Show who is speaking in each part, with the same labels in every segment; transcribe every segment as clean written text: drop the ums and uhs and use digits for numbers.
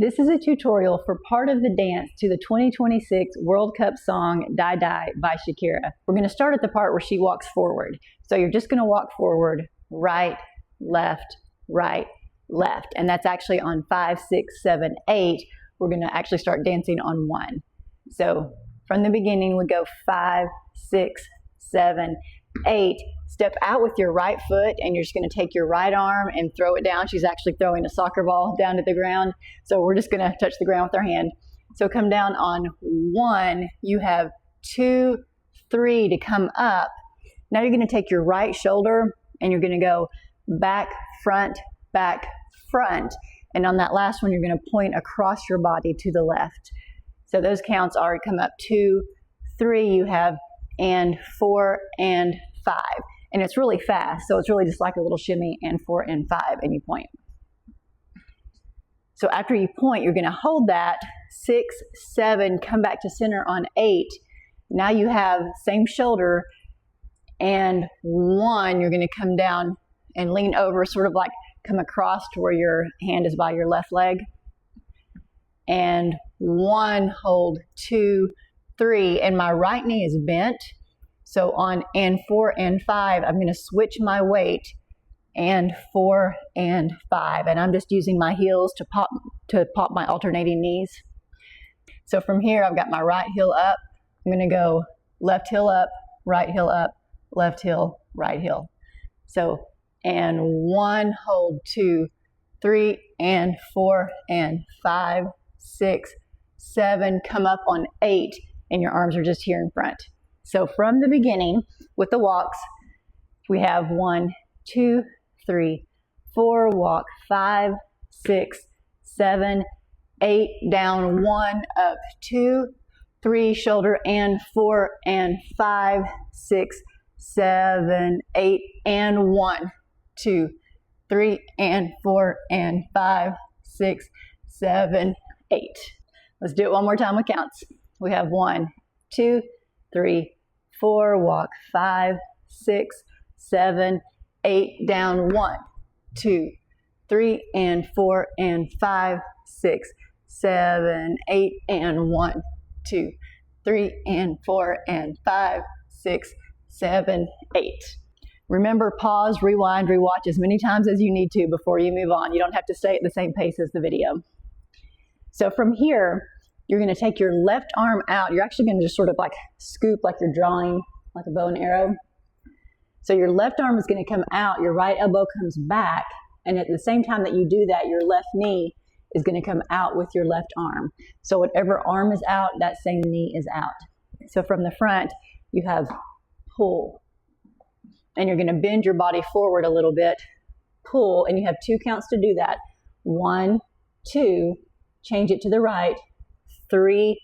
Speaker 1: This is a tutorial for part of the dance to the 2026 World Cup song Dai Dai by Shakira. We're going to start at the part where she walks forward. So you're just going to walk forward, right, left, and that's actually on 5, 6, 7, 8. We're going to actually start dancing on 1. So from the beginning we go 5, 6, 7, 8. Step out with your right foot and you're just going to take your right arm and throw it down. She's actually throwing a soccer ball down to the ground. So we're just going to touch the ground with our hand. So come down on 1. You have 2, 3 to come up. Now you're going to take your right shoulder and you're going to go back, front, and on that last one you're going to point across your body to the left. So those counts are come up 2, 3, you have and 4 and 5, and it's really fast, so it's really just like a little shimmy and 4 and 5, and you point. So after you point, you're going to hold that 6, 7, come back to center on 8. Now you have same shoulder and 1. You're going to come down and lean over, sort of like come across to where your hand is by your left leg. And 1, hold 2, 3, and my right knee is bent. So on and 4 and 5, I'm going to switch my weight and 4 and 5, and I'm just using my heels to pop my alternating knees. So from here, I've got my right heel up. I'm going to go left heel up, left heel, right heel. So and 1, hold 2, 3 and 4 and 5, 6, 7, come up on 8, and your arms are just here in front. So from the beginning with the walks, we have 1, 2, 3, 4, walk 5, 6, 7, 8, down 1, up 2, 3, shoulder and 4 and 5, 6, 7, 8, and 1, 2, 3 and 4 and 5, 6, 7, 8. Let's do it one more time with counts. We have 1, 2, 3, 4, walk 5, 6, 7, 8, down 1, 2, 3 and 4 and 5, 6, 7, 8, and 1, 2, 3 and 4 and 5, 6, 7, 8. Remember, pause, rewind, rewatch as many times as you need to before you move on. You don't have to stay at the same pace as the video. So from here, you're going to take your left arm out. You're actually going to just sort of like scoop like you're drawing like a bow and arrow. So your left arm is going to come out, your right elbow comes back, and at the same time that you do that, your left knee is going to come out with your left arm. So whatever arm is out, that same knee is out. So from the front, you have pull. And you're going to bend your body forward a little bit, pull, and you have 2 counts to do that. 1, 2, change it to the right, 3,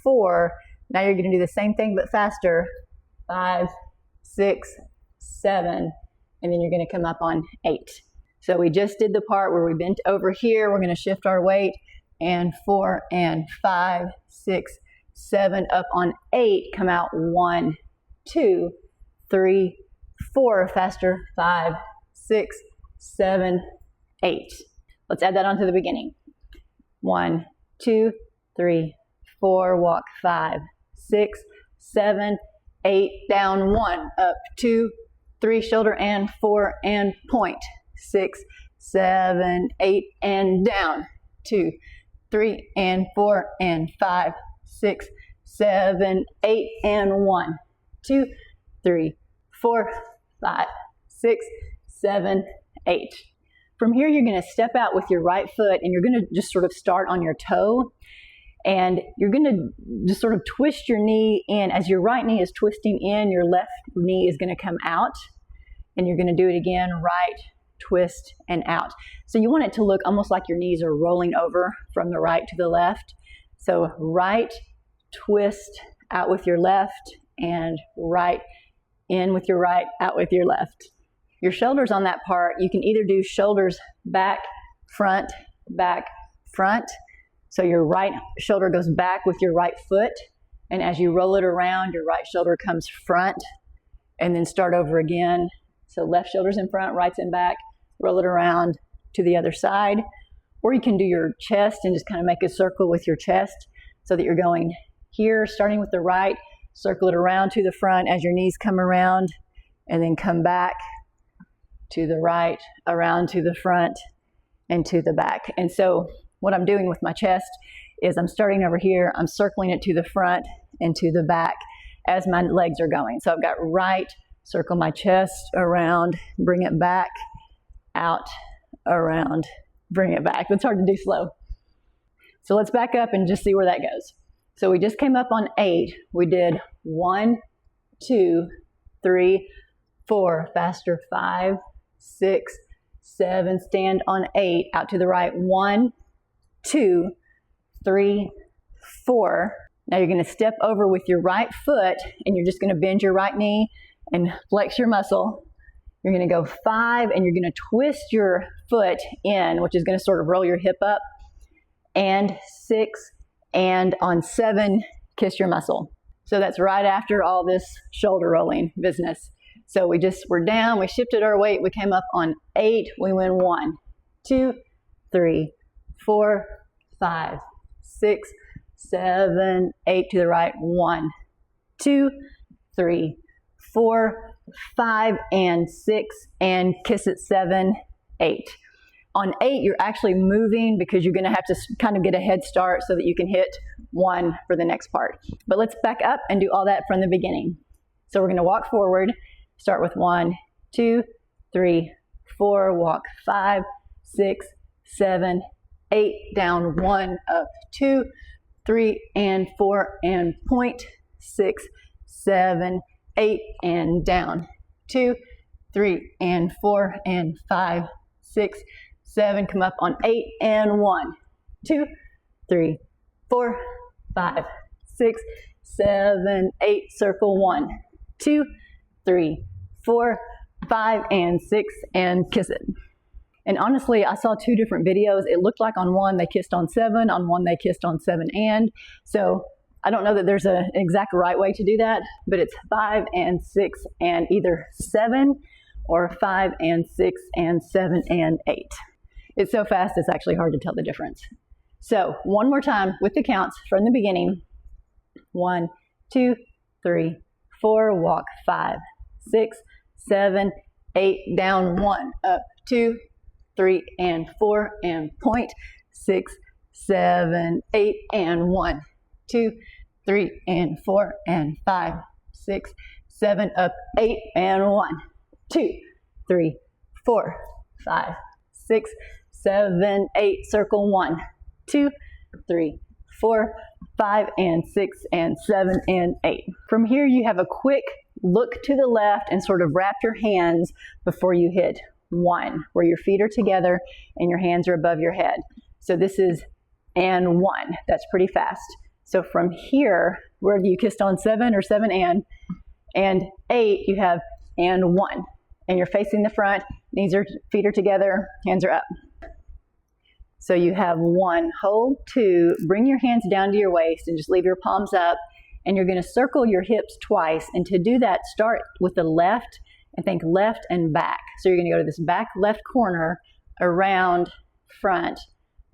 Speaker 1: 4. Now you're going to do the same thing but faster. 5, 6, 7, and then you're going to come up on 8. So we just did the part where we bent over here. We're going to shift our weight and 4 and 5, 6, 7, up on 8. Come out 1, 2, 3, 4, faster, 5, 6, 7, 8. Let's add that on to the beginning. 1, 2, 3, 4, walk 5, 6, 7, 8, down 1, up 2, 3, shoulder and 4 and point, 6, 7, 8, and down 2, 3 and 4 and 5, 6, 7, 8, and 1, 2, 3, 4, 5, 6, 7, 8. From here, you're going to step out with your right foot and you're going to just sort of start on your toe, and you're going to just sort of twist your knee in. As your right knee is twisting in, your left knee is going to come out, and you're going to do it again, right, twist, and out. So you want it to look almost like your knees are rolling over from the right to the left. So right, twist, out with your left, and right, in with your right, out with your left. Your shoulders on that part, you can either do shoulders back, front, so your right shoulder goes back with your right foot, and as you roll it around, your right shoulder comes front, and then start over again. So left shoulder's in front, right's in back, roll it around to the other side. Or you can do your chest and just kind of make a circle with your chest so that you're going here, starting with the right, circle it around to the front as your knees come around, and then come back to the right, around to the front, and to the back. And so what I'm doing with my chest is I'm starting over here, I'm circling it to the front and to the back as my legs are going. So I've got right, circle my chest around, bring it back, out, around, bring it back. That's hard to do slow. So let's back up and just see where that goes. So we just came up on 8. We did 1, 2, 3, 4, faster, 5, 6, 7, stand on 8, out to the right, 1, 2, 3, 4. Now you're going to step over with your right foot and you're just going to bend your right knee and flex your muscle. You're going to go 5 and you're going to twist your foot in, which is going to sort of roll your hip up, and 6, and on 7, kiss your muscle. So that's right after all this shoulder rolling business. So we're down, we shifted our weight, we came up on 8, we went 1, 2, 3, 4, 5, 6, 7, 8 to the right, 1, 2, 3, 4, 5, and 6, and kiss it 7, 8. On 8, you're actually moving because you're going to have to kind of get a head start so that you can hit 1 for the next part. But let's back up and do all that from the beginning. So we're going to walk forward, start with 1, 2, 3, 4, walk 5, 6, 7, 8, down 1, up 2, 3, and 4, and point, 6, 7, 8, and down 2, 3, and 4, and 5, 6, 7, come up on 8, and 1, 2, 3, 4, 5, 6, 7, 8, circle 1, 2, 3, 4, 5, and 6, and kiss it. And honestly, I saw 2 different videos. It looked like on one they kissed on 7, on one they kissed on 7 and. So I don't know that there's an exact right way to do that, but it's 5 and 6 and either 7 or 5 and 6 and 7 and 8. It's so fast it's actually hard to tell the difference. So one more time with the counts from the beginning. 1, 2, 3, 4, walk 5, 6, 7, 8, down 1, up 2, 3, and 4, and point, 6, 7, 8, and 1, 2, 3, and 4, and 5, 6, 7, up 8, and 1, 2, 3, 4, 5, 6, 7, 8, circle 1, 2, 3, 4, 5, and 6, and 7, and 8. From here, you have a quick look to the left and sort of wrap your hands before you hit 1, where your feet are together and your hands are above your head. So this is and 1. That's pretty fast. So from here, where you kissed on 7 or 7 and 8, you have and 1. And you're facing the front, feet are together, hands are up. So you have 1, hold 2, bring your hands down to your waist and just leave your palms up. And you're going to circle your hips twice. And to do that, start with the left and think left and back. So you're going to go to this back left corner, around, front,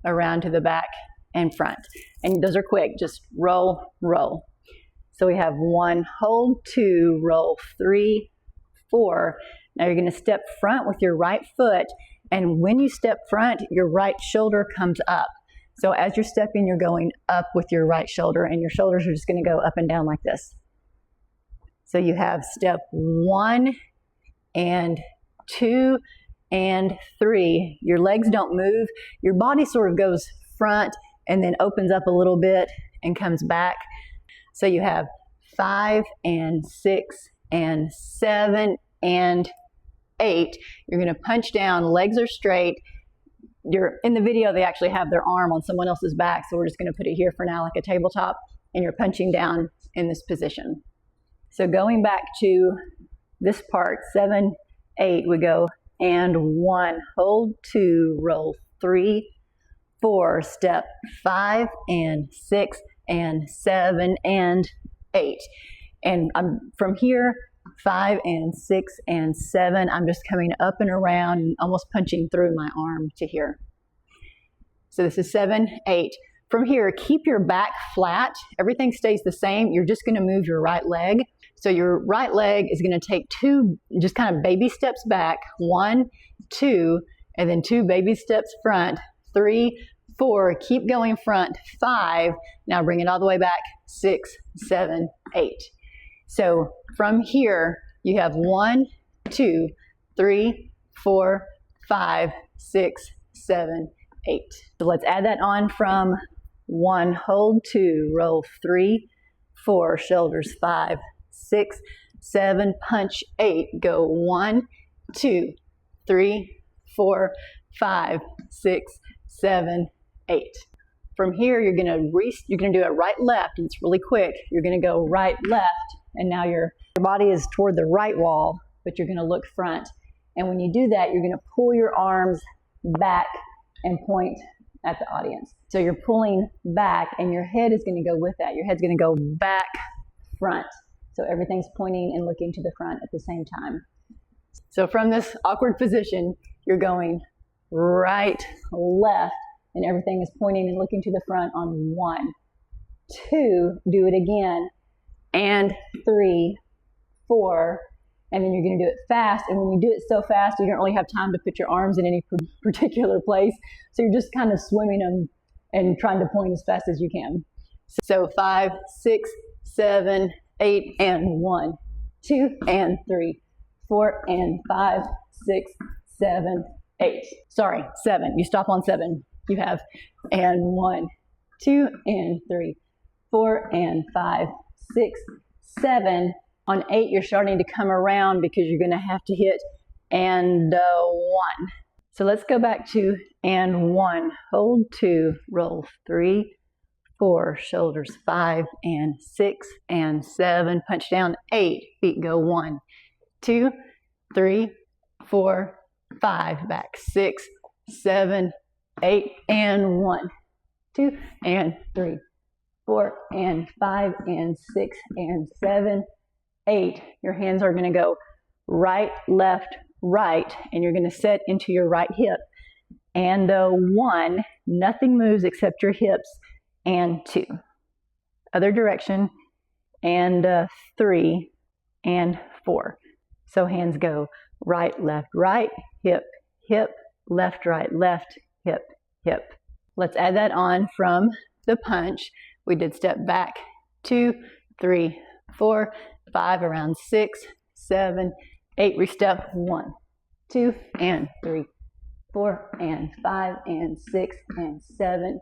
Speaker 1: around to the back and front. And those are quick, just roll, roll. So we have 1, hold 2, roll 3, 4. Now you're going to step front with your right foot. And when you step front, your right shoulder comes up. So as you're stepping, you're going up with your right shoulder, and your shoulders are just going to go up and down like this. So you have step 1 and 2 and 3. Your legs don't move. Your body sort of goes front and then opens up a little bit and comes back. So you have 5 and 6 and 7 and 8. You're going to punch down, legs are straight. In the video, they actually have their arm on someone else's back, so we're just going to put it here for now like a tabletop, and you're punching down in this position. So going back to this part, 7, 8, we go and 1, hold 2, roll 3, 4, step 5 and 6 and 7 and 8. And from here, 5 and 6 and 7, I'm just coming up and around and almost punching through my arm to here. So this is 7, 8. From here, keep your back flat. Everything stays the same. You're just going to move your right leg. So your right leg is going to take 2, just kind of baby steps back. 1, 2, and then 2 baby steps front. 3, 4, keep going front. 5, now bring it all the way back. 6, 7, 8. So from here, you have 1, 2, 3, 4, 5, 6, 7, 8. So let's add that on from 1, hold 2, roll 3, 4, shoulders 5, 6, 7, punch 8, go 1, 2, 3, 4, 5, 6, 7, 8. From here, you're gonna do it right left, and it's really quick. You're gonna go right left, and now your body is toward the right wall, but you're gonna look front. And when you do that, you're gonna pull your arms back and point at the audience. So you're pulling back, and your head is gonna go with that. Your head's gonna go back, front. So everything's pointing and looking to the front at the same time. So from this awkward position, you're going right, left, and everything is pointing and looking to the front on 1, 2, do it again, and 3, 4, and then you're going to do it fast. And when you do it so fast, you don't really have time to put your arms in any particular place. So you're just kind of swimming them and trying to point as fast as you can. So 5, 6, 7, 8, and 1, 2, and 3, 4, and 5, 6, 7, 8. Sorry, 7. You stop on 7. You have and 1, 2, and 3, 4, and 5, 6, 7. On 8, you're starting to come around because you're going to have to hit and 1. So let's go back to and 1. Hold 2, roll 3, 4, shoulders 5, and 6, and 7. Punch down 8. Feet go 1, 2, 3, 4, 5. Back 6, 7, 8, and 1, 2, and 3, 4, and 5, and 6, and 7, 8. Your hands are going to go right, left, right, and you're going to set into your right hip. And 1, nothing moves except your hips. And 2, other direction. And 3, and 4. So hands go right, left, right, hip, hip, left, right, left, hip, hip. Let's add that on from the punch. We did step back 2, 3, 4, 5, around 6, 7, 8. Re-step 1, 2, and 3, 4, and 5, and 6, and 7,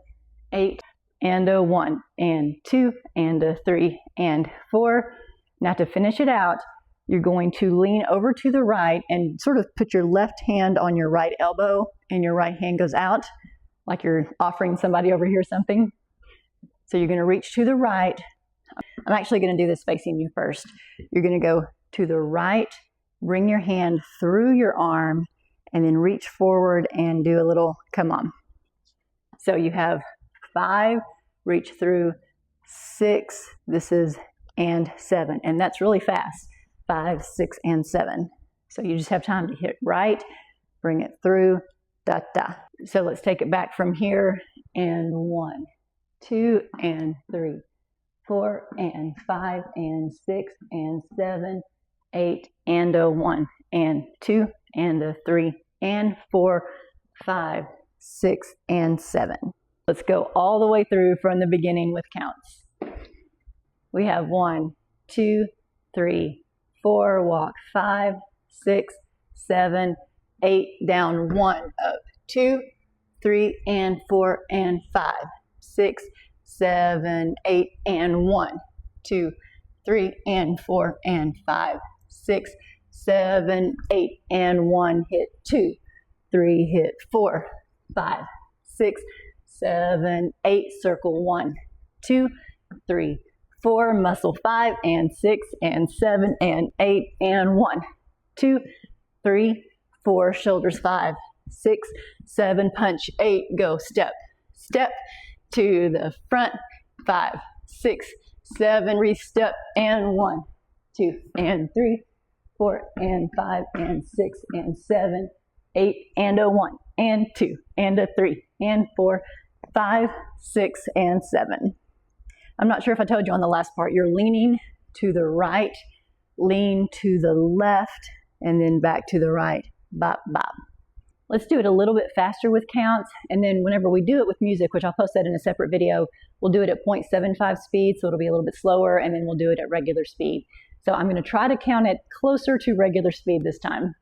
Speaker 1: 8, and 1, and 2, and 3, and 4. Now to finish it out, you're going to lean over to the right and sort of put your left hand on your right elbow, and your right hand goes out like you're offering somebody over here something. So you're going to reach to the right. I'm actually going to do this facing you first. You're going to go to the right, bring your hand through your arm, and then reach forward and do a little come on. So you have 5, reach through 6, this is and 7, and that's really fast. 5, 6, and 7. So you just have time to hit right, bring it through, da da. So let's take it back from here, and 1, 2, and 3, 4, and 5, and 6, and 7, 8, and 1, and 2, and 3, and 4, 5, 6, and 7. Let's go all the way through from the beginning with counts. We have 1, 2, 3, 4, walk 5, 6, 7, 8, down 1, up 2, 3, and 4, and 5, 6, 7, 8, and 1, 2, 3, and 4, and 5, 6, 7, 8, and 1, hit 2, 3, hit 4, 5, 6, 7, 8, circle 1, 2, 3, 4, muscle 5, and 6, and 7, and 8, and 1, 2, 3, 4, shoulders 5, 6, 7, punch 8, go step, step to the front, 5, 6, 7, re-step, and 1, 2, and 3, 4, and 5, and 6, and 7, 8, and 1, and 2, and 3, and 4, 5, 6, and 7. I'm not sure if I told you on the last part, you're leaning to the right, lean to the left, and then back to the right. Bop, bop. Let's do it a little bit faster with counts, and then whenever we do it with music, which I'll post that in a separate video, we'll do it at 0.75 speed, so it'll be a little bit slower, and then we'll do it at regular speed. So I'm going to try to count it closer to regular speed this time.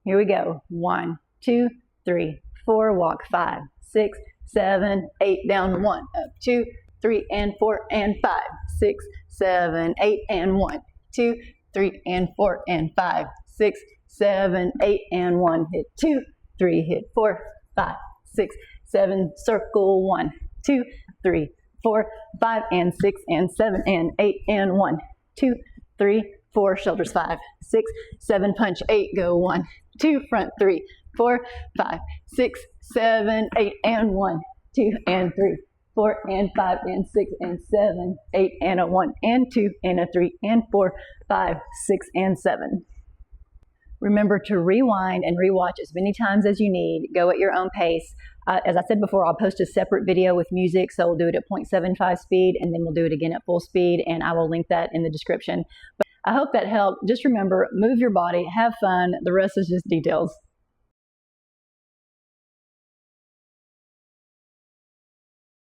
Speaker 1: Here we go. 1, 2, 3, 4, walk. 5, 6, 7, 8, down. 1, up. 2, 3, and 4, and 5, 6, 7, 8, and 1, 2, 3, and 4, and 5, 6, 7, 8, and 1. Hit 2, 3, hit 4, 5, 6, 7, circle. 1, 2, 3, 4, 5, and 6, and 7, and 8, and 1, 2, 3, 4, shoulders. 5, 6, 7, punch. 8, go. 1, 2, front. 3, 4, 5, 6, 7, 8, and 1, 2, and 3, 4, and 5, and 6, and 7, 8, and a 1, and 2, and a 3, and 4, 5, 6, and 7. Remember to rewind and rewatch as many times as you need. Go at your own pace. As I said before, I'll post a separate video with music, so we'll do it at 0.75 speed, and then we'll do it again at full speed, and I will link that in the description. But I hope that helped. Just remember, move your body, have fun. The rest is just details.